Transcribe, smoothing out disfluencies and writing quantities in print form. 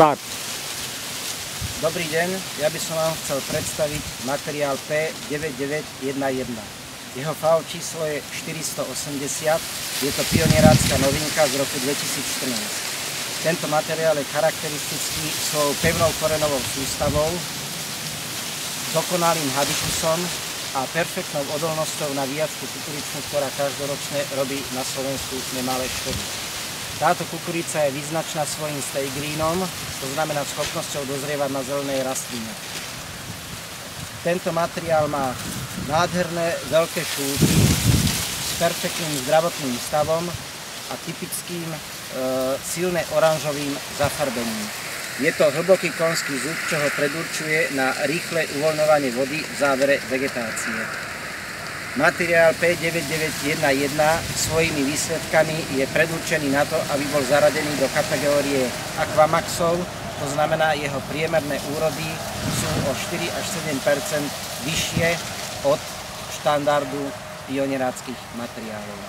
Start. Dobrý deň, ja by som vám chcel predstaviť materiál P9911. Jeho FAO číslo je 480, je to pionierácka novinka z roku 2014. Tento materiál je charakteristický svojou pevnou korenovou sústavou, dokonalým habitusom a perfektnou odolnosťou na výjazdku kukuričnú, ktorá každoročne robí na Slovensku nemalé škody. Táto kukurica je význačná svojím stay greenom, to znamená schopnosťou dozrievať na zelenej rastline. Tento materiál má nádherné veľké šúty s perfektným zdravotným stavom a typickým silne oranžovým zafarbením. Je to hlboký konský zub, čo ho predurčuje na rýchle uvoľňovanie vody v závere vegetácie. Materiál P9911 svojimi výsledkami je predurčený na to, aby bol zaradený do kategórie Aquamaxov, to znamená, jeho priemerné úrody sú o 4 až 7 % vyššie od štandardu pionieráckych materiálov.